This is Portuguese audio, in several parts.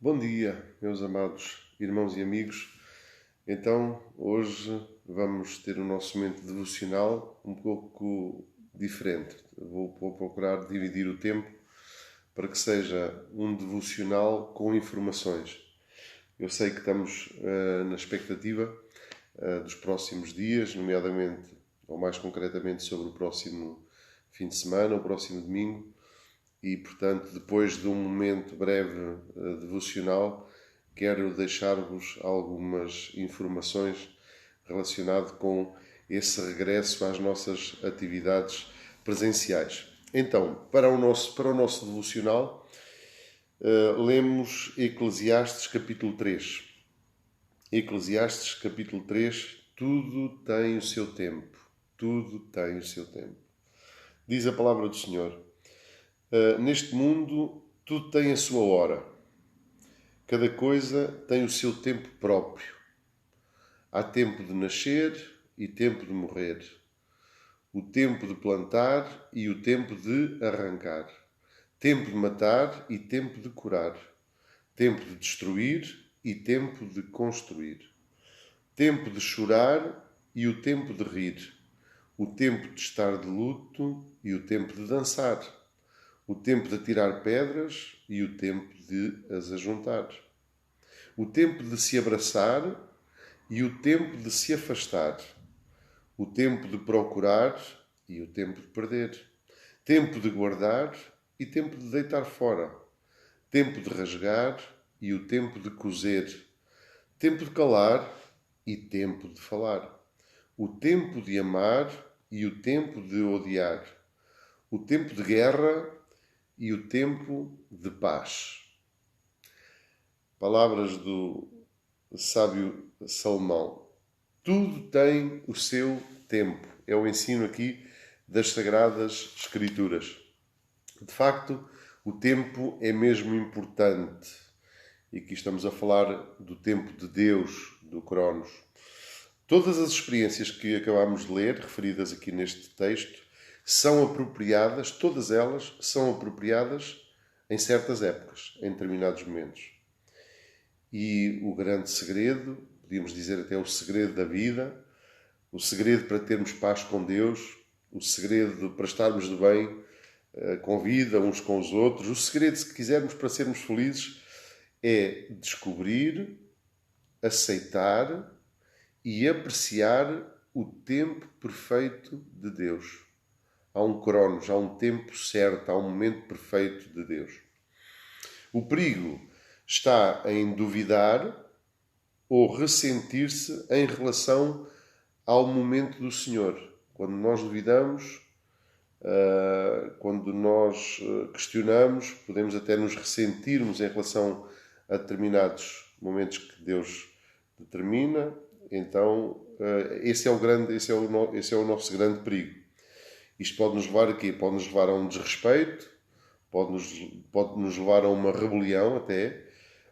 Bom dia, meus amados irmãos e amigos. Então, hoje vamos ter o nosso momento devocional um pouco diferente. Vou procurar dividir o tempo para que seja um devocional com informações. Eu sei que estamos na expectativa dos próximos dias, nomeadamente, ou mais concretamente, sobre o próximo fim de semana, o próximo domingo. E, portanto, depois de um momento breve devocional, quero deixar-vos algumas informações relacionadas com esse regresso às nossas atividades presenciais. Então, para o nosso devocional, lemos Eclesiastes capítulo 3. Eclesiastes capítulo 3, tudo tem o seu tempo. Tudo tem o seu tempo. Diz a palavra do Senhor: neste mundo, tudo tem a sua hora. Cada coisa tem o seu tempo próprio. Há tempo de nascer e tempo de morrer. O tempo de plantar e o tempo de arrancar. Tempo de matar e tempo de curar. Tempo de destruir e tempo de construir. Tempo de chorar e o tempo de rir. O tempo de estar de luto e o tempo de dançar. O tempo de tirar pedras e o tempo de as ajuntar. O tempo de se abraçar e o tempo de se afastar. O tempo de procurar e o tempo de perder. Tempo de guardar e tempo de deitar fora. Tempo de rasgar e o tempo de coser. Tempo de calar e tempo de falar. O tempo de amar e o tempo de odiar. O tempo de guerra e o tempo de paz. Palavras do sábio Salomão. Tudo tem o seu tempo. É o ensino aqui das Sagradas Escrituras. De facto, o tempo é mesmo importante. E aqui estamos a falar do tempo de Deus, do Cronos. Todas as experiências que acabamos de ler, referidas aqui neste texto, são apropriadas, todas elas são apropriadas em certas épocas, em determinados momentos. E o grande segredo, podíamos dizer até o segredo da vida, o segredo para termos paz com Deus, o segredo para estarmos de bem com vida uns com os outros, o segredo, se quisermos, para sermos felizes, é descobrir, aceitar e apreciar o tempo perfeito de Deus. Há um cronos, há um tempo certo, há um momento perfeito de Deus. O perigo está em duvidar ou ressentir-se em relação ao momento do Senhor. Quando nós duvidamos, quando nós questionamos, podemos até nos ressentirmos em relação a determinados momentos que Deus determina. Então, esse é o nosso grande perigo. Isto pode nos levar a quê? Pode nos levar a um desrespeito, pode nos levar a uma rebelião até,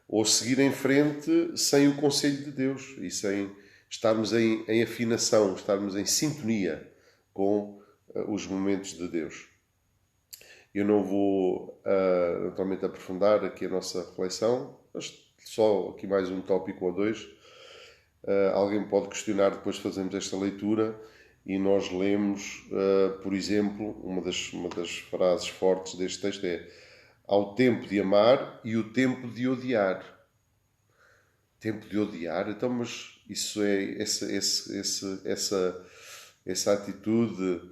ou seguir em frente sem o conselho de Deus e sem estarmos em afinação, estarmos em sintonia com os momentos de Deus. Eu não vou naturalmente aprofundar aqui a nossa reflexão, mas só aqui mais um tópico ou dois. Alguém pode questionar depois de fazermos esta leitura e nós lemos, por exemplo, uma das frases fortes deste texto é: há o tempo de amar e o tempo de odiar. Tempo de odiar? Então, mas isso é essa atitude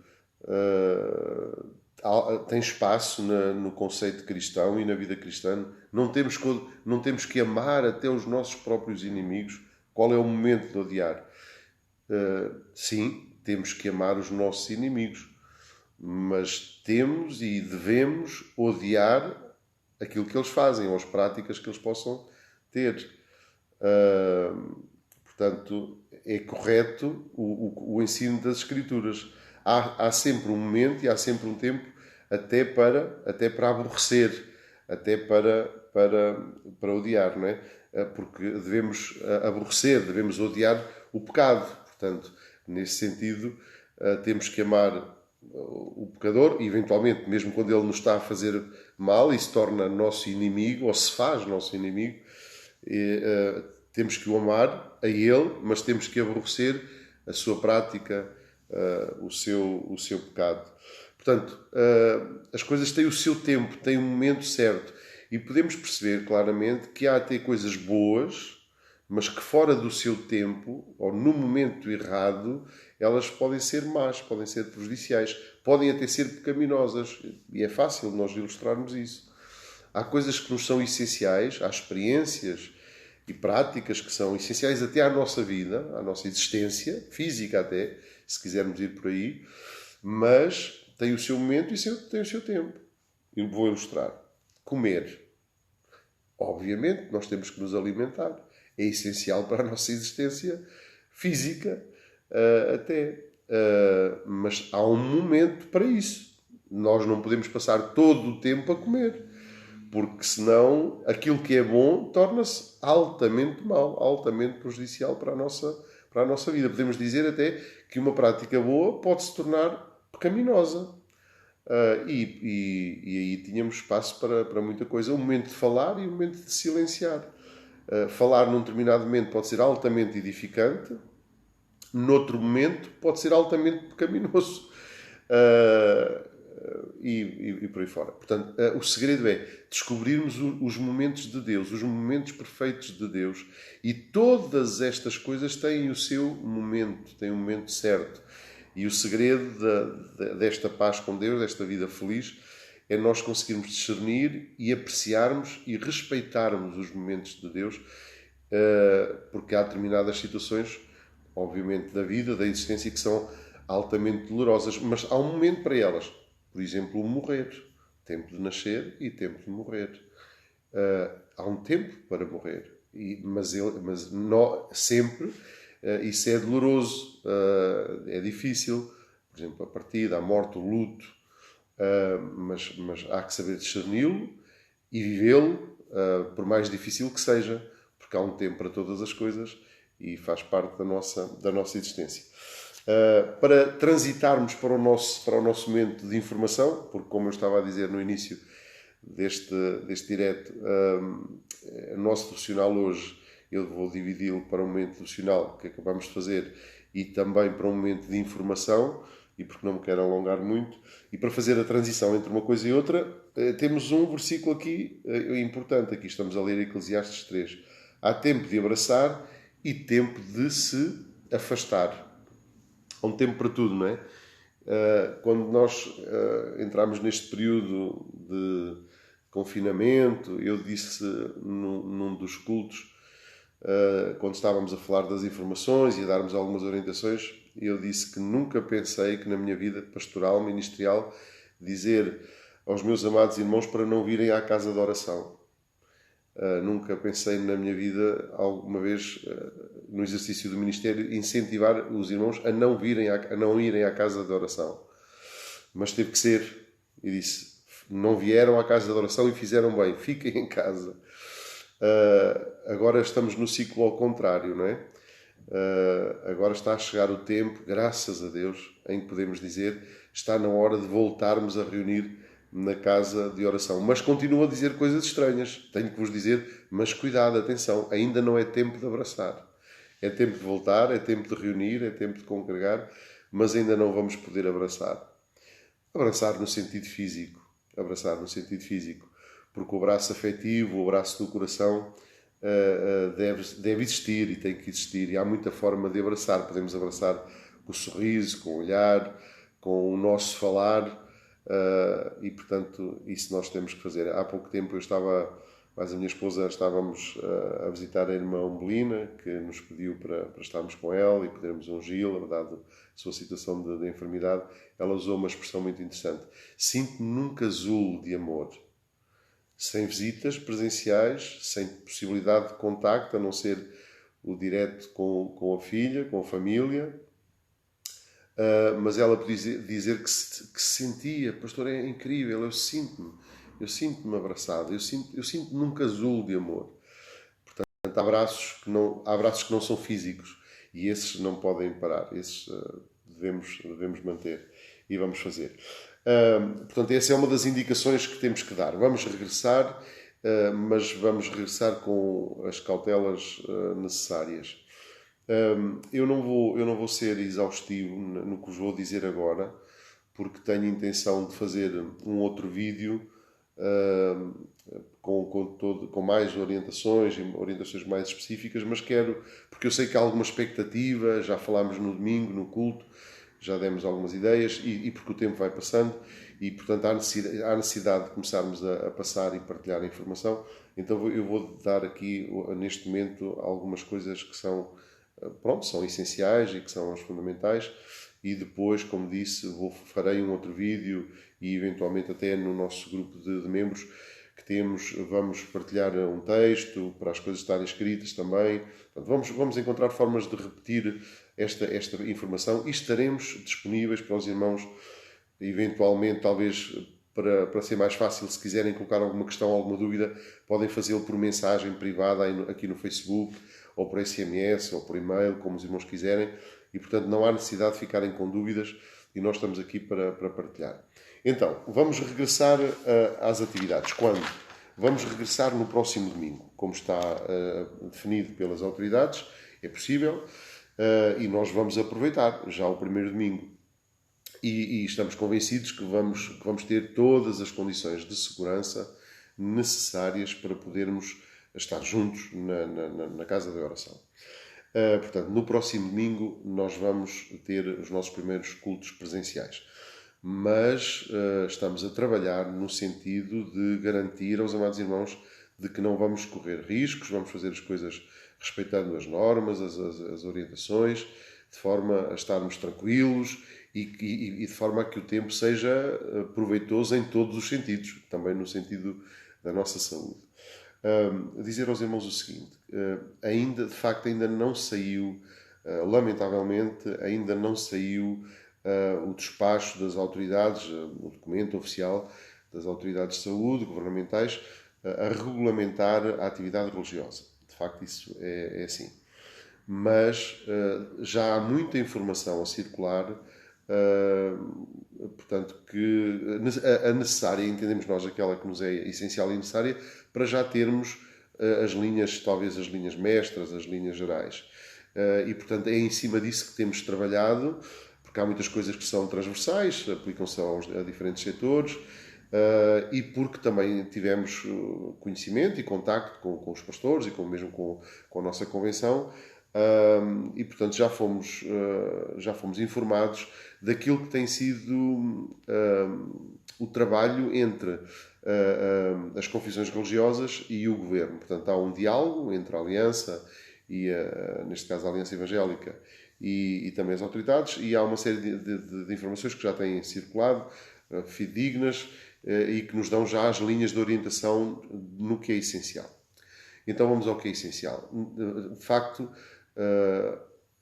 tem espaço no conceito cristão e na vida cristã? Não temos que amar até os nossos próprios inimigos? Qual é o momento de odiar? Sim, temos que amar os nossos inimigos, mas temos e devemos odiar aquilo que eles fazem ou as práticas que eles possam ter. Portanto, é correto o ensino das Escrituras. Há sempre um momento e há sempre um tempo até para aborrecer, até para odiar, não é? Porque devemos aborrecer, devemos odiar o pecado. Portanto, nesse sentido, temos que amar o pecador, eventualmente, mesmo quando ele nos está a fazer mal e se torna nosso inimigo, ou se faz nosso inimigo, temos que o amar a ele, mas temos que aborrecer a sua prática, o seu pecado. Portanto, as coisas têm o seu tempo, têm um momento certo. E podemos perceber claramente que há até coisas boas, mas que fora do seu tempo, ou no momento errado, elas podem ser más, podem ser prejudiciais, podem até ser pecaminosas. E é fácil nós ilustrarmos isso. Há coisas que nos são essenciais, há experiências e práticas que são essenciais até à nossa vida, à nossa existência, física até, se quisermos ir por aí, mas tem o seu momento e tem o seu tempo. E vou ilustrar. Comer. Obviamente, nós temos que nos alimentar. É essencial para a nossa existência física até. Mas há um momento para isso. Nós não podemos passar todo o tempo a comer. Porque senão aquilo que é bom torna-se altamente mau, altamente prejudicial para a nossa vida. Podemos dizer até que uma prática boa pode se tornar pecaminosa. E aí tínhamos espaço para muita coisa. O momento de falar e o momento de silenciar. Falar num determinado momento pode ser altamente edificante, noutro momento pode ser altamente pecaminoso. E por aí fora. Portanto, o segredo é descobrirmos os momentos de Deus, os momentos perfeitos de Deus. E todas estas coisas têm o seu momento, têm um momento certo. E o segredo desta paz com Deus, desta vida feliz, é nós conseguirmos discernir e apreciarmos e respeitarmos os momentos de Deus, porque há determinadas situações, obviamente, da vida, da existência, que são altamente dolorosas, mas há um momento para elas. Por exemplo, o morrer. Tempo de nascer e tempo de morrer. Há um tempo para morrer, mas sempre isso é doloroso, é difícil. Por exemplo, a partida, a morte, o luto. Mas há que saber discerni-lo e vivê-lo, por mais difícil que seja, porque há um tempo para todas as coisas e faz parte da nossa existência. Para transitarmos para o nosso momento de informação, porque, como eu estava a dizer no início deste direto, o nosso devocional hoje, eu vou dividi-lo para um momento devocional que acabamos de fazer e também para um momento de informação, e porque não me quero alongar muito, e para fazer a transição entre uma coisa e outra, temos um versículo aqui importante. Aqui estamos a ler Eclesiastes 3. Há tempo de abraçar e tempo de se afastar. Há um tempo para tudo, não é? Quando nós entramos neste período de confinamento, eu disse num dos cultos, quando estávamos a falar das informações e a darmos algumas orientações, eu disse que nunca pensei que na minha vida pastoral, ministerial, dizer aos meus amados irmãos para não virem à casa de oração. Nunca pensei na minha vida, alguma vez, no exercício do ministério, incentivar os irmãos a não irem à casa de oração. Mas teve que ser. E disse, não vieram à casa de oração e fizeram bem, fiquem em casa. Agora estamos no ciclo ao contrário, não é? Agora está a chegar o tempo, graças a Deus, em que podemos dizer, está na hora de voltarmos a reunir na casa de oração. Mas continuo a dizer coisas estranhas. Tenho que vos dizer, mas cuidado, atenção, ainda não é tempo de abraçar. É tempo de voltar, é tempo de reunir, é tempo de congregar, mas ainda não vamos poder abraçar. Abraçar no sentido físico. Abraçar no sentido físico. Porque o braço afetivo, o abraço do coração, deve existir e tem que existir. E há muita forma de abraçar. Podemos abraçar com o sorriso, com o olhar, com o nosso falar. E, portanto, isso nós temos que fazer. Há pouco tempo eu estava, mais a minha esposa, estávamos a visitar a irmã Umbelina, que nos pediu para estarmos com ela e podermos ungí-la, dado a sua situação de enfermidade. Ela usou uma expressão muito interessante. Sinto-me num casulo de amor. Sem visitas presenciais, sem possibilidade de contacto, a não ser o direto com a filha, com a família. Mas ela podia dizer que se sentia, pastor, é incrível, eu sinto-me abraçado, eu sinto num casulo de amor. Portanto, há abraços que não são físicos e esses não podem parar, esses devemos manter. e vamos fazer. Portanto, essa é uma das indicações que temos que dar. Vamos regressar, mas vamos regressar com as cautelas necessárias. Eu não vou ser exaustivo no que vos vou dizer agora, porque tenho intenção de fazer um outro vídeo com mais orientações e orientações mais específicas, mas quero, porque eu sei que há alguma expectativa, já falámos no domingo, no culto, já demos algumas ideias e porque o tempo vai passando e, portanto, há necessidade de começarmos a passar e partilhar a informação. Então eu vou dar aqui, neste momento, algumas coisas que são, pronto, são essenciais e que são as fundamentais. E depois, como disse, farei um outro vídeo e eventualmente até no nosso grupo de membros que temos, vamos partilhar um texto para as coisas estarem escritas também. Portanto, vamos encontrar formas de repetir esta informação e estaremos disponíveis para os irmãos, eventualmente, talvez para ser mais fácil, se quiserem colocar alguma questão, alguma dúvida, podem fazê-lo por mensagem privada aqui no Facebook, ou por SMS, ou por e-mail, como os irmãos quiserem. E, portanto, não há necessidade de ficarem com dúvidas e nós estamos aqui para partilhar. Então, vamos regressar às atividades. Quando? Vamos regressar no próximo domingo, como está definido pelas autoridades, é possível, e nós vamos aproveitar já o primeiro domingo. E estamos convencidos que vamos ter todas as condições de segurança necessárias para podermos estar juntos na casa da oração. Portanto, no próximo domingo nós vamos ter os nossos primeiros cultos presenciais. Mas estamos a trabalhar no sentido de garantir aos amados irmãos de que não vamos correr riscos, vamos fazer as coisas respeitando as normas, as orientações, de forma a estarmos tranquilos e de forma a que o tempo seja proveitoso em todos os sentidos, também no sentido da nossa saúde. Dizer aos irmãos o seguinte, de facto ainda não saiu, lamentavelmente, ainda não saiu o despacho das autoridades, o documento oficial das autoridades de saúde, governamentais, a regulamentar a atividade religiosa. De facto, isso é assim. Mas já há muita informação a circular, portanto, que a necessária, entendemos nós, aquela que nos é essencial e necessária, para já termos as linhas, talvez as linhas mestras, as linhas gerais. E, portanto, é em cima disso que temos trabalhado, porque há muitas coisas que são transversais, aplicam-se a diferentes setores, e porque também tivemos conhecimento e contacto com os pastores e mesmo com a nossa convenção, e portanto já fomos informados daquilo que tem sido o trabalho entre as confissões religiosas e o governo. Portanto, há um diálogo entre a Aliança e, neste caso, a Aliança Evangélica e também as autoridades, e há uma série de informações que já têm circulado, fidedignas, e que nos dão já as linhas de orientação no que é essencial. Então vamos ao que é essencial. De facto,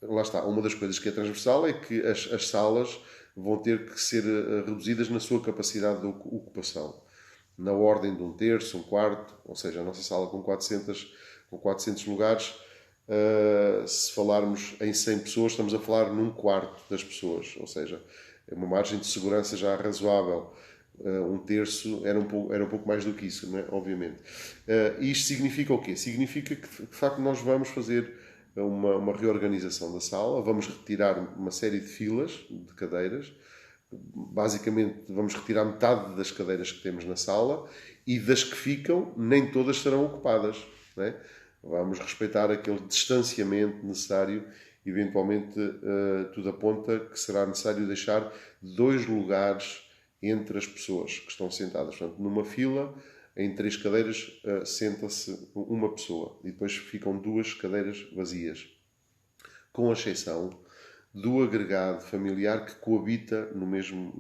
lá está, uma das coisas que é transversal é que as salas vão ter que ser reduzidas na sua capacidade de ocupação. Na ordem de um terço, um quarto, ou seja, a nossa sala com 400 lugares, se falarmos em 100 pessoas, estamos a falar num quarto das pessoas, ou seja, é uma margem de segurança já razoável. Um terço era um pouco mais do que isso, né? Obviamente. Isto significa o quê? Significa que, de facto, nós vamos fazer uma reorganização da sala, vamos retirar uma série de filas de cadeiras, basicamente vamos retirar metade das cadeiras que temos na sala e das que ficam, nem todas serão ocupadas, né? Vamos respeitar aquele distanciamento necessário. Eventualmente, tudo aponta que será necessário deixar 2 lugares entre as pessoas que estão sentadas. Portanto, numa fila, em 3 cadeiras, senta-se uma pessoa e depois ficam 2 cadeiras vazias, com exceção do agregado familiar que coabita na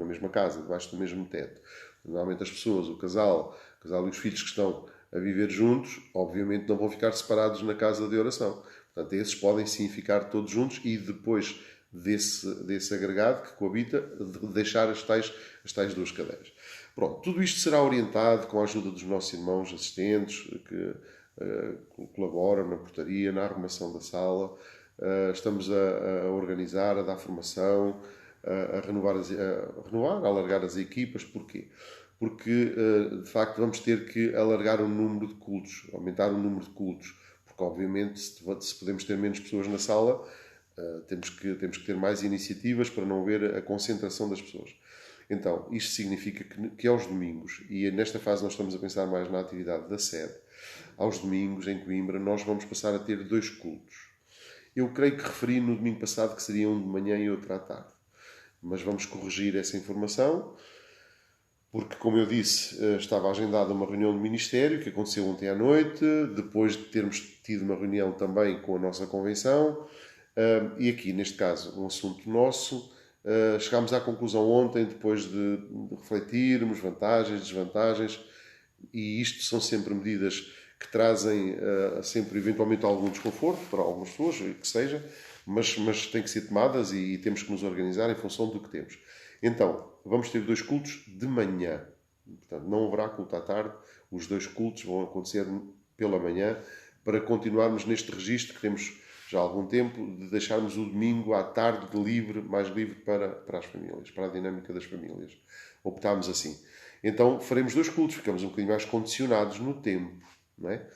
mesma casa, debaixo do mesmo teto. Normalmente as pessoas, o casal e os filhos que estão a viver juntos, obviamente não vão ficar separados na casa de oração. Portanto, esses podem sim ficar todos juntos e depois desse agregado que coabita, deixar as tais 2 cadeiras. Pronto, tudo isto será orientado com a ajuda dos nossos irmãos assistentes que colaboram na portaria, na arrumação da sala. Estamos a organizar, a dar formação, a alargar as equipas. Porquê? Porque, de facto, vamos ter que alargar o número de cultos, aumentar o número de cultos, porque, obviamente, se podemos ter menos pessoas na sala, temos que ter mais iniciativas para não haver a concentração das pessoas. Então, isto significa que aos domingos, e nesta fase nós estamos a pensar mais na atividade da sede, aos domingos, em Coimbra, nós vamos passar a ter 2 cultos. Eu creio que referi no domingo passado que seria um de manhã e outro à tarde. Mas vamos corrigir essa informação, porque, como eu disse, estava agendada uma reunião do Ministério, que aconteceu ontem à noite, depois de termos tido uma reunião também com a nossa convenção, e aqui, neste caso, um assunto nosso. Chegámos à conclusão ontem, depois de refletirmos vantagens, desvantagens, e isto são sempre medidas que trazem sempre eventualmente algum desconforto para algumas pessoas, que seja, mas têm que ser tomadas e temos que nos organizar em função do que temos. Então, vamos ter 2 cultos de manhã. Portanto, não haverá culto à tarde. Os 2 cultos vão acontecer pela manhã para continuarmos neste registro que temos já há algum tempo, de deixarmos o domingo à tarde mais livre para as famílias, para a dinâmica das famílias. Optámos assim. Então, faremos 2 cultos, ficamos um bocadinho mais condicionados no tempo, não é?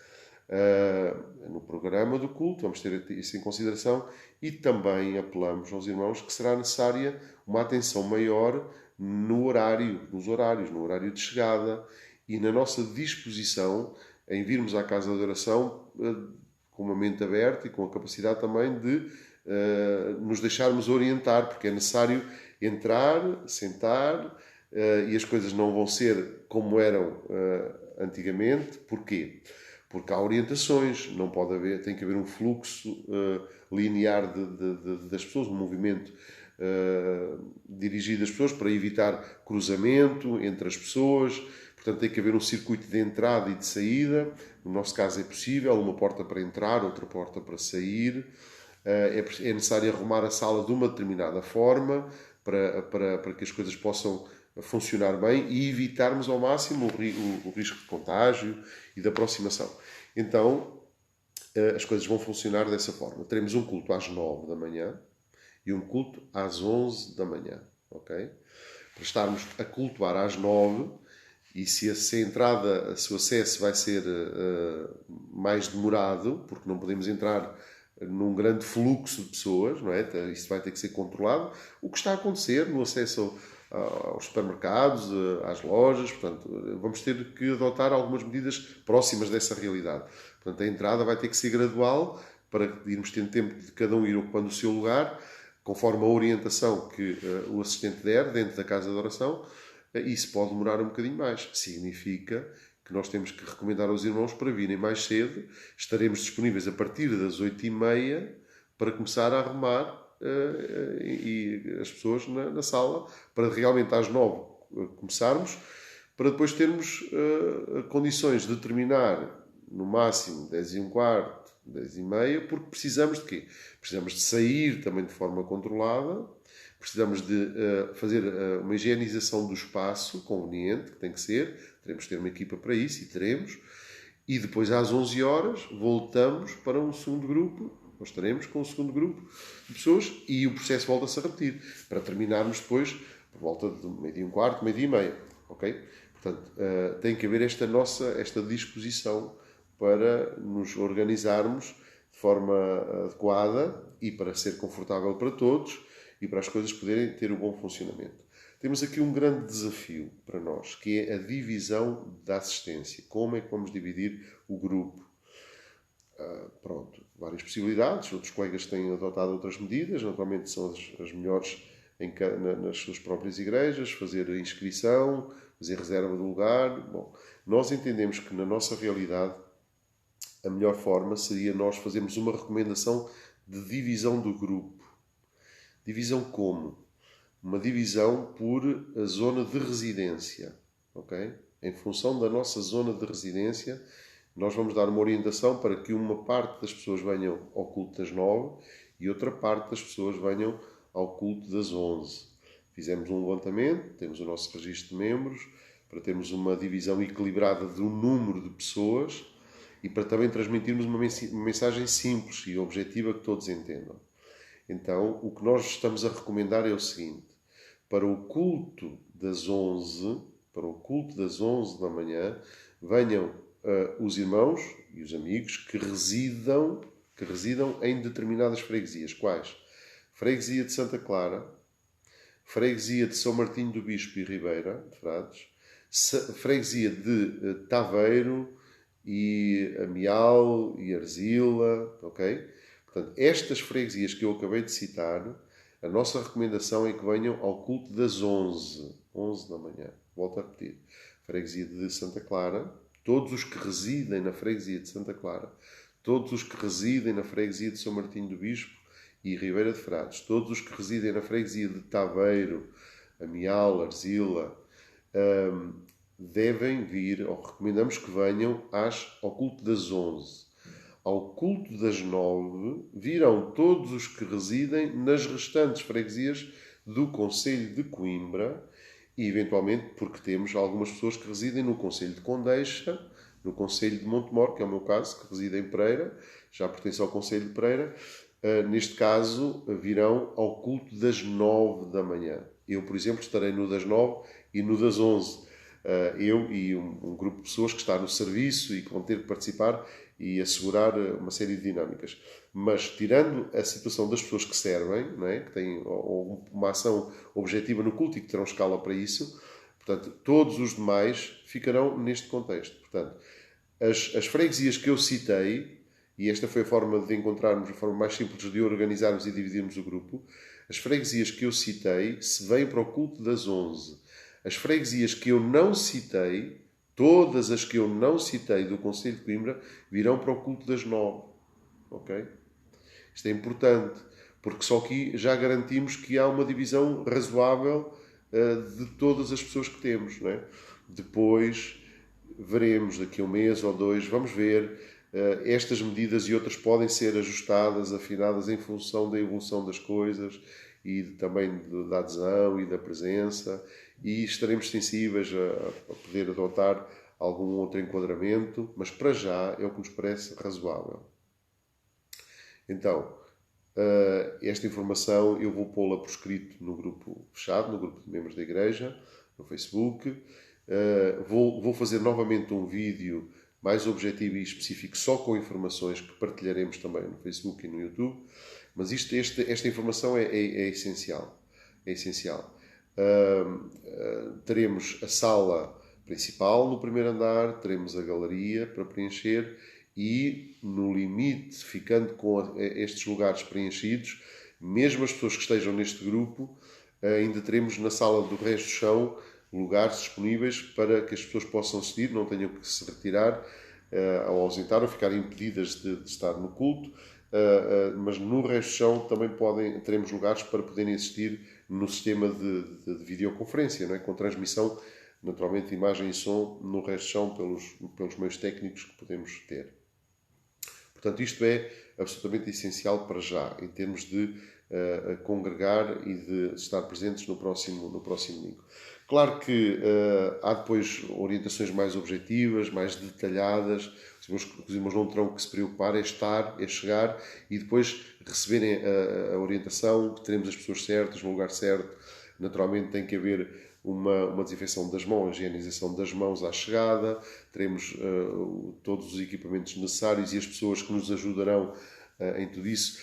No programa do culto, vamos ter isso em consideração, e também apelamos aos irmãos que será necessária uma atenção maior no horário de chegada e na nossa disposição em virmos à casa de oração com uma mente aberta e com a capacidade também de nos deixarmos orientar, porque é necessário entrar, sentar, e as coisas não vão ser como eram antigamente. Porquê? Porque há orientações, não pode haver, tem que haver um fluxo linear das pessoas, um movimento dirigido às pessoas para evitar cruzamento entre as pessoas. Portanto, tem que haver um circuito de entrada e de saída. No nosso caso é possível, uma porta para entrar, outra porta para sair. É necessário arrumar a sala de uma determinada forma para que as coisas possam funcionar bem e evitarmos ao máximo o risco de contágio e de aproximação. Então, as coisas vão funcionar dessa forma. Teremos um culto às 9 da manhã e um culto às 11 da manhã. Ok? Para estarmos a cultuar às 9, e se a entrada, se o acesso vai ser mais demorado, porque não podemos entrar num grande fluxo de pessoas, não é? Isso vai ter que ser controlado. O que está a acontecer no acesso aos supermercados, às lojas, portanto, vamos ter que adotar algumas medidas próximas dessa realidade. Portanto, a entrada vai ter que ser gradual para irmos tendo tempo de cada um ir ocupando o seu lugar, conforme a orientação que o assistente der dentro da casa de oração. Isso pode demorar um bocadinho mais. Significa que nós temos que recomendar aos irmãos para virem mais cedo. Estaremos disponíveis a partir das 8h30 para começar a arrumar e as pessoas na sala, para realmente às 9 começarmos, para depois termos condições de terminar no máximo 10h15, 10h30, porque precisamos de quê? Precisamos de sair também de forma controlada. Precisamos de fazer uma higienização do espaço conveniente, que tem que ser. Teremos que ter uma equipa para isso, e teremos. E depois, às 11 horas, voltamos para um segundo grupo. Nós estaremos com um segundo grupo de pessoas e o processo volta-se a repetir, para terminarmos depois, por volta de 12h15, 12h30. Ok? Portanto, tem que haver esta disposição para nos organizarmos de forma adequada e para ser confortável para todos, e para as coisas poderem ter um bom funcionamento. Temos aqui um grande desafio para nós, que é a divisão da assistência. Como é que vamos dividir o grupo? Várias possibilidades. Outros colegas têm adotado outras medidas, naturalmente são as melhores nas suas próprias igrejas, fazer a inscrição, fazer reserva do lugar. Bom, nós entendemos que na nossa realidade a melhor forma seria nós fazermos uma recomendação de divisão do grupo. Divisão como? Uma divisão por a zona de residência. Ok? Em função da nossa zona de residência, nós vamos dar uma orientação para que uma parte das pessoas venham ao culto das 9 e outra parte das pessoas venham ao culto das 11. Fizemos um levantamento, temos o nosso registro de membros, para termos uma divisão equilibrada do número de pessoas e para também transmitirmos uma mensagem simples e objetiva que todos entendam. Então, o que nós estamos a recomendar é o seguinte: para o culto das 11, para o culto das 11 da manhã, venham os irmãos e os amigos que residam em determinadas freguesias. Quais? Freguesia de Santa Clara, freguesia de São Martinho do Bispo e Ribeira de Frades, freguesia de Taveiro e Amial e Arzila, ok? Portanto, estas freguesias que eu acabei de citar, a nossa recomendação é que venham ao culto das 11 da manhã. Volto a repetir. Freguesia de Santa Clara, todos os que residem na freguesia de Santa Clara, todos os que residem na freguesia de São Martinho do Bispo e Ribeira de Frades, todos os que residem na freguesia de Taveiro, Amial, Arzila, devem vir, ou recomendamos que venham ao culto das 11. Ao culto das 9 virão todos os que residem nas restantes freguesias do concelho de Coimbra e, eventualmente, porque temos algumas pessoas que residem no concelho de Condeixa, no concelho de Montemor, que é o meu caso, que reside em Pereira, já pertence ao concelho de Pereira. Neste caso, virão ao culto das 9 da manhã. Eu, por exemplo, estarei no das 9 e no das 11. Eu e um grupo de pessoas que está no serviço e que vão ter que participar e assegurar uma série de dinâmicas. Mas, tirando a situação das pessoas que servem, não é? Que têm uma ação objetiva no culto e que terão escala para isso, portanto, todos os demais ficarão neste contexto. Portanto, as freguesias que eu citei, e esta foi a forma de encontrarmos, a forma mais simples de organizarmos e dividirmos o grupo, as freguesias que eu citei se vêm para o culto das 11. As freguesias que eu não citei, todas as que eu não citei do Concelho de Coimbra, virão para o culto das 9. Ok? Isto é importante, porque só aqui já garantimos que há uma divisão razoável de todas as pessoas que temos. Não é? Depois veremos, daqui a um mês ou dois, vamos ver. Estas medidas e outras podem ser ajustadas, afinadas em função da evolução das coisas e também da adesão e da presença, e estaremos sensíveis a poder adotar algum outro enquadramento, mas para já é o que nos parece razoável. Então, esta informação eu vou pô-la por escrito no grupo fechado, no grupo de membros da Igreja, no Facebook. Vou fazer novamente um vídeo mais objetivo e específico, só com informações que partilharemos também no Facebook e no YouTube. Mas esta informação é essencial. É essencial. Teremos a sala principal no primeiro andar, teremos a galeria para preencher e, no limite, ficando com estes lugares preenchidos, mesmo as pessoas que estejam neste grupo, ainda teremos na sala do resto do chão lugares disponíveis para que as pessoas possam assistir, não tenham que se retirar ao ausentar ou ficar impedidas de estar no culto, mas no resto do chão também teremos lugares para poderem assistir no sistema de videoconferência, não é? Com transmissão, naturalmente, de imagem e som no resto do chão pelos meios técnicos que podemos ter. Portanto, isto é absolutamente essencial para já, em termos de congregar e de estar presentes no próximo domingo. Claro que há depois orientações mais objetivas, mais detalhadas. Os irmãos não terão que se preocupar, é chegar e depois receberem a orientação, que teremos as pessoas certas, no lugar certo. Naturalmente tem que haver uma desinfecção das mãos, a higienização das mãos à chegada, teremos todos os equipamentos necessários e as pessoas que nos ajudarão em tudo isso.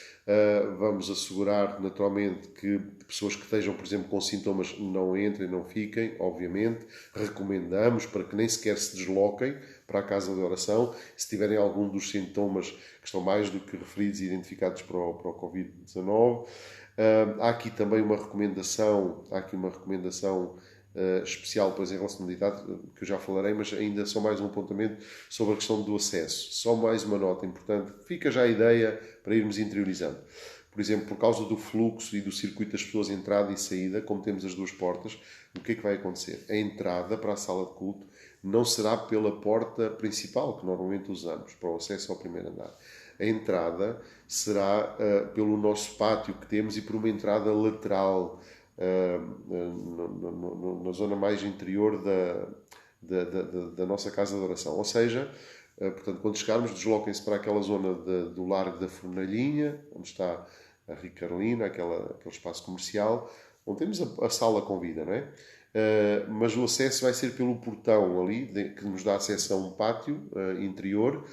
Vamos assegurar, naturalmente, que pessoas que estejam, por exemplo, com sintomas não entrem, não fiquem, obviamente. Recomendamos para que nem sequer se desloquem para a casa de oração. Se tiverem algum dos sintomas que estão mais do que referidos e identificados para o Covid-19. Há aqui também uma recomendação, especial, pois, em relação à idade, que eu já falarei, mas ainda só mais um apontamento sobre a questão do acesso. Só mais uma nota importante. Fica já a ideia para irmos interiorizando. Por exemplo, por causa do fluxo e do circuito das pessoas, entrada e saída, como temos as duas portas, o que é que vai acontecer? A entrada para a sala de culto não será pela porta principal, que normalmente usamos, para o acesso ao primeiro andar. A entrada será pelo nosso pátio que temos e por uma entrada lateral, na zona mais interior da nossa casa de oração. Ou seja, portanto, quando chegarmos, desloquem-se para aquela zona do Largo da Fornalhinha, onde está a Ricarolina, aquele espaço comercial, Não temos a sala com vida, não é? Mas o acesso vai ser pelo portão ali, que nos dá acesso a um pátio interior,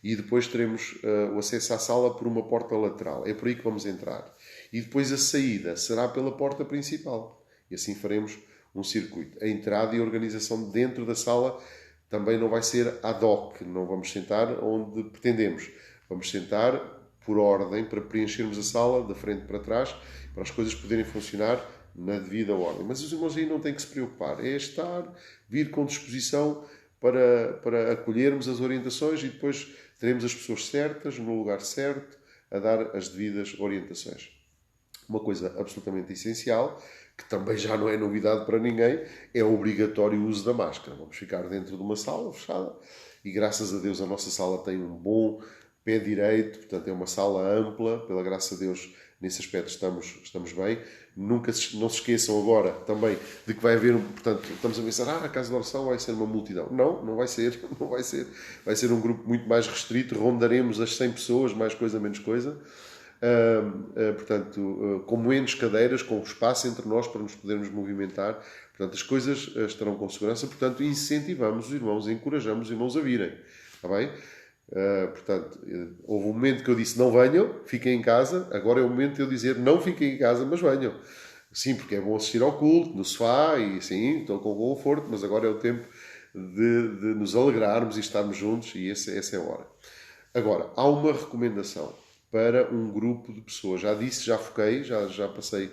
e depois teremos o acesso à sala por uma porta lateral. É por aí que vamos entrar. E depois a saída será pela porta principal. E assim faremos um circuito. A entrada e a organização dentro da sala também não vai ser ad hoc. Não vamos sentar onde pretendemos. Vamos sentar por ordem para preenchermos a sala da frente para trás, para as coisas poderem funcionar na devida ordem. Mas os irmãos aí não têm que se preocupar. É estar, vir com disposição para acolhermos as orientações e depois teremos as pessoas certas, no lugar certo, a dar as devidas orientações. Uma coisa absolutamente essencial, que também já não é novidade para ninguém, é o obrigatório uso da máscara. Vamos ficar dentro de uma sala fechada e, graças a Deus, a nossa sala tem um bom pé direito, portanto é uma sala ampla, pela graça de Deus, nesse aspecto estamos bem. Não se esqueçam agora também de que vai haver, portanto, estamos a pensar, a casa de oração vai ser uma multidão. Não vai ser, não vai ser. Vai ser um grupo muito mais restrito, rondaremos as 100 pessoas, mais coisa, menos coisa. Portanto, com menos cadeiras, com espaço entre nós para nos podermos movimentar. Portanto, as coisas estarão com segurança. Portanto, incentivamos os irmãos, encorajamos os irmãos a virem. Está bem? Portanto, houve um momento que eu disse não venham, fiquem em casa. Agora é o momento de eu dizer não fiquem em casa, mas venham. Sim, porque é bom assistir ao culto, no sofá, e sim, estou com conforto, mas agora é o tempo de nos alegrarmos e estarmos juntos, e essa é a hora. Agora, há uma recomendação para um grupo de pessoas. Já disse, já foquei, já passei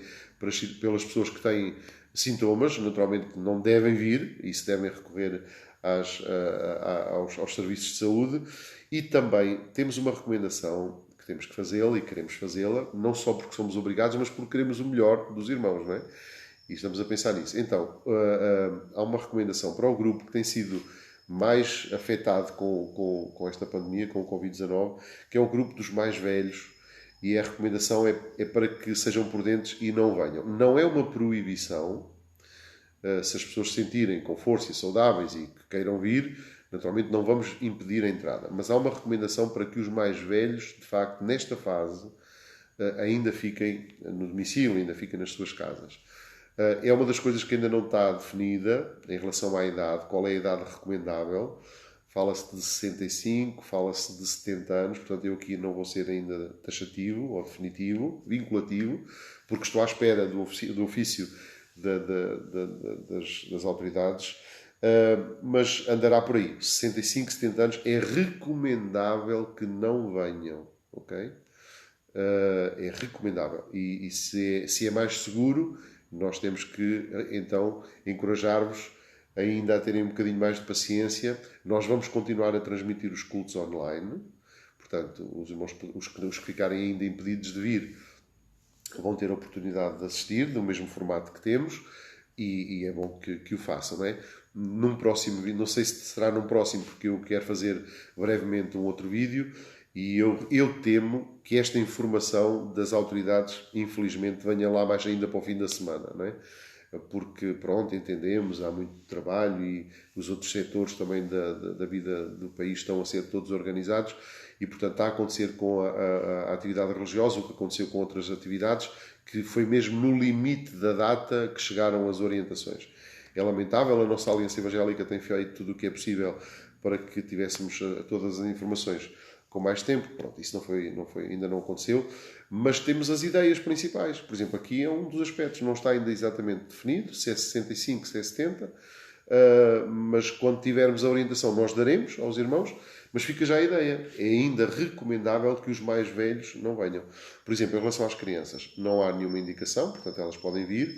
pelas pessoas que têm sintomas, naturalmente não devem vir, e se devem recorrer aos serviços de saúde. E também temos uma recomendação que temos que fazê-la e queremos fazê-la, não só porque somos obrigados, mas porque queremos o melhor dos irmãos, não é? E estamos a pensar nisso. Então, há uma recomendação para o grupo que tem sido mais afetado com esta pandemia, com o Covid-19, que é o grupo dos mais velhos, e a recomendação é para que sejam prudentes e não venham. Não é uma proibição. Se as pessoas se sentirem com força e saudáveis e que queiram vir, naturalmente não vamos impedir a entrada. Mas há uma recomendação para que os mais velhos, de facto, nesta fase, ainda fiquem no domicílio, ainda fiquem nas suas casas. É uma das coisas que ainda não está definida em relação à idade. Qual é a idade recomendável? Fala-se de 65, fala-se de 70 anos, portanto eu aqui não vou ser ainda taxativo ou definitivo, vinculativo, porque estou à espera do ofício das autoridades, mas andará por aí. 65, 70 anos é recomendável que não venham, ok? É recomendável. E se é mais seguro, nós temos que, então, encorajar-vos ainda a terem um bocadinho mais de paciência. Nós vamos continuar a transmitir os cultos online. Portanto, os irmãos, os que ficarem ainda impedidos de vir, vão ter a oportunidade de assistir, do mesmo formato que temos, e é bom que o façam, não é? Num próximo vídeo, não sei se será num próximo, porque eu quero fazer brevemente um outro vídeo, e eu temo que esta informação das autoridades, infelizmente, venha lá mais ainda para o fim da semana, não é? Porque, pronto, entendemos, há muito trabalho e os outros setores também da vida do país estão a ser todos organizados e, portanto, está a acontecer com a atividade religiosa o que aconteceu com outras atividades, que foi mesmo no limite da data que chegaram as orientações. É lamentável, a nossa Aliança Evangélica tem feito tudo o que é possível para que tivéssemos todas as informações com mais tempo. Pronto, isso ainda não aconteceu, mas temos as ideias principais. Por exemplo, aqui é um dos aspectos, não está ainda exatamente definido, se é 65, se é 70, mas quando tivermos a orientação nós daremos aos irmãos, mas fica já a ideia. É ainda recomendável que os mais velhos não venham. Por exemplo, em relação às crianças, não há nenhuma indicação, portanto elas podem vir,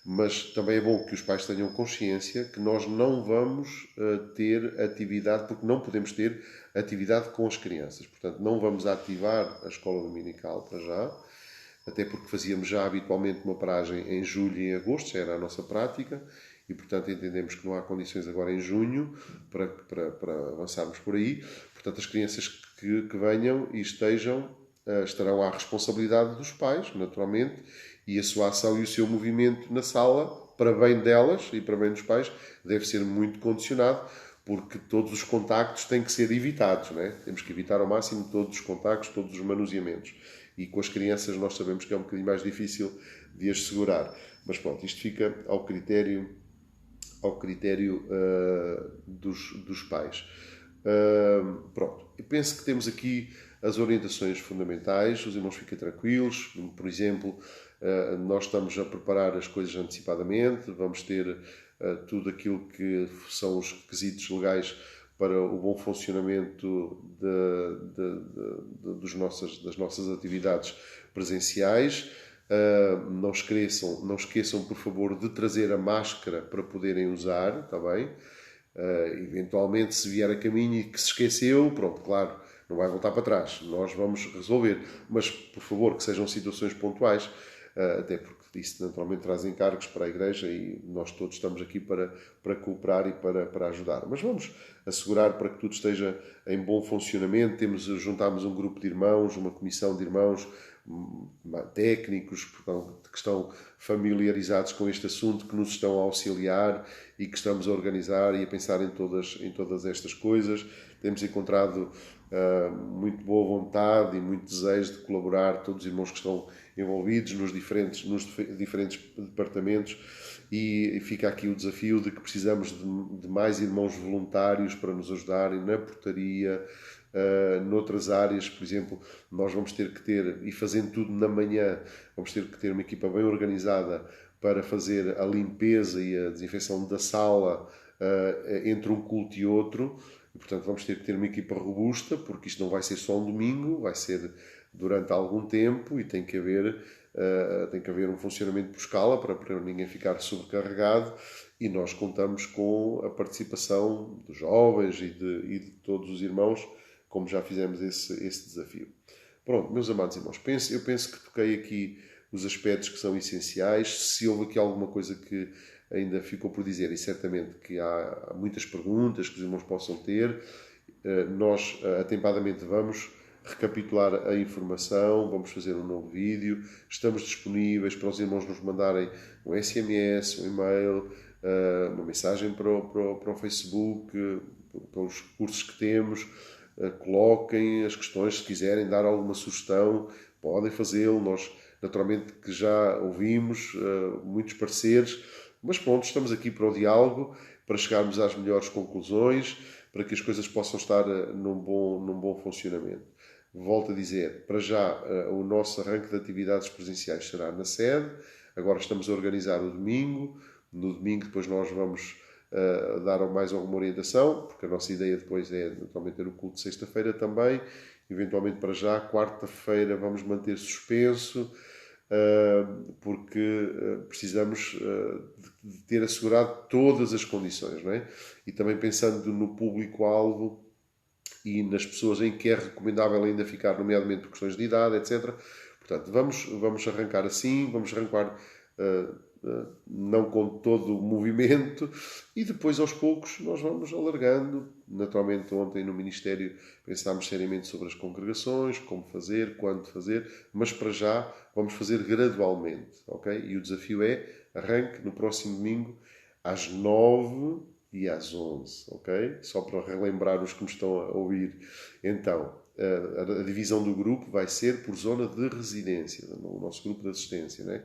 mas também é bom que os pais tenham consciência que nós não vamos ter atividade, porque não podemos ter atividade com as crianças. Portanto, não vamos ativar a escola dominical para já, até porque fazíamos já habitualmente uma paragem em julho e em agosto, já era a nossa prática, e portanto entendemos que não há condições agora em junho para avançarmos por aí. Portanto, as crianças que venham e estarão à responsabilidade dos pais, naturalmente, e a sua ação e o seu movimento na sala, para bem delas e para bem dos pais, deve ser muito condicionado, porque todos os contactos têm que ser evitados, não é? Temos que evitar ao máximo todos os contactos, todos os manuseamentos. E com as crianças nós sabemos que é um bocadinho mais difícil de as segurar. Mas pronto, isto fica ao critério dos pais. Pronto, eu penso que temos aqui as orientações fundamentais, os irmãos fiquem tranquilos. Por exemplo, nós estamos a preparar as coisas antecipadamente, vamos ter tudo aquilo que são os requisitos legais para o bom funcionamento das nossas atividades presenciais. Não esqueçam, por favor, de trazer a máscara para poderem usar, está bem? Eventualmente, se vier a caminho e que se esqueceu, pronto, claro, não vai voltar para trás. Nós vamos resolver. Mas, por favor, que sejam situações pontuais, até porque isso naturalmente traz encargos para a Igreja e nós todos estamos aqui para cooperar e para ajudar. Mas vamos assegurar para que tudo esteja em bom funcionamento. Juntámos um grupo de irmãos, uma comissão de irmãos técnicos, portanto, que estão familiarizados com este assunto, que nos estão a auxiliar e que estamos a organizar e a pensar em todas estas coisas. Temos encontrado muito boa vontade e muito desejo de colaborar, todos os irmãos que estão envolvidos nos diferentes departamentos, e fica aqui o desafio de que precisamos de mais irmãos voluntários para nos ajudarem na portaria, noutras áreas. Por exemplo, nós vamos ter que ter, e fazendo tudo na manhã, vamos ter que ter uma equipa bem organizada para fazer a limpeza e a desinfecção da sala entre um culto e outro. E, portanto, vamos ter que ter uma equipa robusta, porque isto não vai ser só um domingo, vai ser durante algum tempo, e tem que haver um funcionamento por escala para ninguém ficar sobrecarregado, e nós contamos com a participação dos jovens e de todos os irmãos, como já fizemos esse desafio. Pronto, meus amados irmãos, eu penso que toquei aqui os aspectos que são essenciais. Se houve aqui alguma coisa que ainda ficou por dizer, e certamente que há muitas perguntas que os irmãos possam ter, nós atempadamente vamos recapitular a informação, vamos fazer um novo vídeo, estamos disponíveis para os irmãos nos mandarem um SMS, um e-mail, uma mensagem para o Facebook, pelos recursos que temos. Coloquem as questões, se quiserem dar alguma sugestão, podem fazê-lo. Nós, naturalmente, que já ouvimos muitos pareceres, mas pronto, estamos aqui para o diálogo, para chegarmos às melhores conclusões, para que as coisas possam estar num bom funcionamento. Volto a dizer, para já o nosso arranque de atividades presenciais será na sede. Agora estamos a organizar o domingo. No domingo depois nós vamos dar mais alguma orientação, porque a nossa ideia depois é naturalmente ter o culto de sexta-feira também. Eventualmente para já, quarta-feira vamos manter suspenso, porque precisamos de ter assegurado todas as condições, não é? E também pensando no público-alvo e nas pessoas em que é recomendável ainda ficar, nomeadamente por questões de idade, etc. Portanto, vamos arrancar assim, vamos arrancar não com todo o movimento, e depois aos poucos nós vamos alargando. Naturalmente ontem no Ministério pensámos seriamente sobre as congregações, como fazer, quando fazer, mas para já vamos fazer gradualmente, ok? E o desafio é arranque no próximo domingo às 9 e às 11, ok? Só para relembrar os que me estão a ouvir. Então, a divisão do grupo vai ser por zona de residência, o nosso grupo de assistência, né?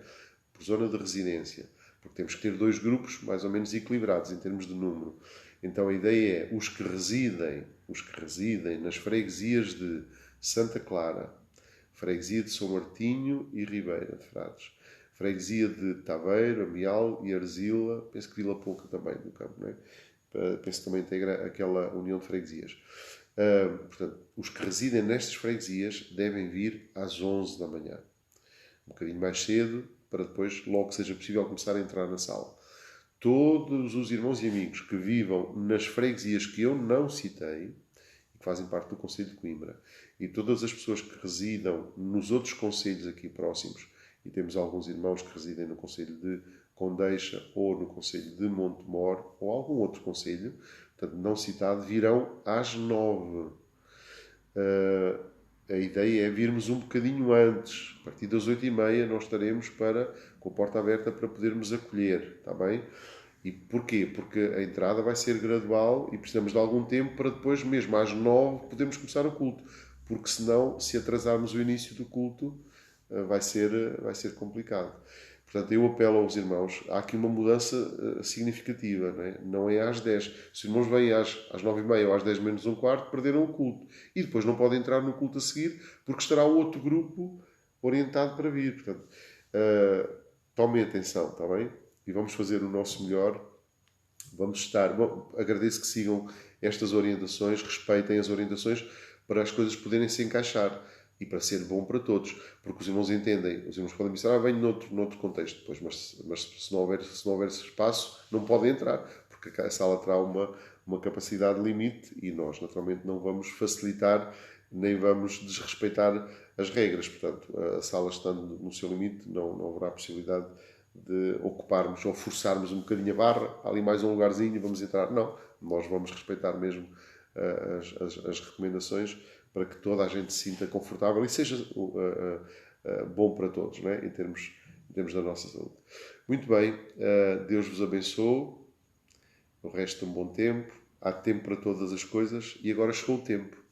Por zona de residência, porque temos que ter 2 grupos mais ou menos equilibrados em termos de número. Então a ideia é os que residem nas freguesias de Santa Clara, freguesia de São Martinho e Ribeira de Frades, freguesia de Taveiro, Amial e Arzila, penso que Vila Pouca também do campo, não é? Penso que também integra aquela união de freguesias. Portanto, os que residem nestas freguesias devem vir às 11 da manhã, um bocadinho mais cedo, para depois, logo que seja possível, começar a entrar na sala. Todos os irmãos e amigos que vivam nas freguesias que eu não citei, e que fazem parte do Conselho de Coimbra, e todas as pessoas que residam nos outros concelhos aqui próximos, e temos alguns irmãos que residem no Conselho de Condeixa ou no Conselho de Montemor, ou algum outro concelho, portanto não citado, virão às 9. A ideia é virmos um bocadinho antes. A partir das 8h30 nós estaremos com a porta aberta para podermos acolher, está bem? E porquê? Porque a entrada vai ser gradual e precisamos de algum tempo para depois, mesmo às 9, podermos começar o culto. porque senão, se atrasarmos o início do culto, vai ser complicado. Portanto, eu apelo aos irmãos, há aqui uma mudança significativa, não é às 10. Se os irmãos vêm às 9h30 ou às 10 menos um quarto, perderam o culto. E depois não podem entrar no culto a seguir, porque estará outro grupo orientado para vir. Portanto, tomem atenção, está bem? E vamos fazer o nosso melhor. Agradeço que sigam estas orientações, respeitem as orientações para as coisas poderem se encaixar e para ser bom para todos, porque os irmãos entendem, os irmãos podem pensar, venho noutro contexto, depois, mas se não houver espaço, não podem entrar, porque a sala terá uma capacidade limite e nós, naturalmente, não vamos facilitar nem vamos desrespeitar as regras. Portanto, a sala estando no seu limite, não haverá possibilidade de ocuparmos ou forçarmos um bocadinho a barra, há ali mais um lugarzinho, vamos entrar. Não, nós vamos respeitar mesmo as recomendações para que toda a gente se sinta confortável e seja bom para todos, em termos da nossa saúde. Muito bem, Deus vos abençoe, o resto de um bom tempo, há tempo para todas as coisas e agora chegou o tempo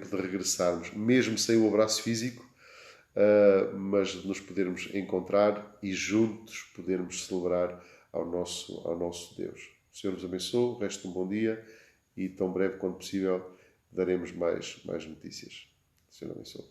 de regressarmos, mesmo sem o abraço físico, mas de nos podermos encontrar e juntos podermos celebrar ao nosso Deus. O Senhor vos abençoe, o resto de um bom dia e tão breve quanto possível daremos mais notícias. O Senhor abençoe.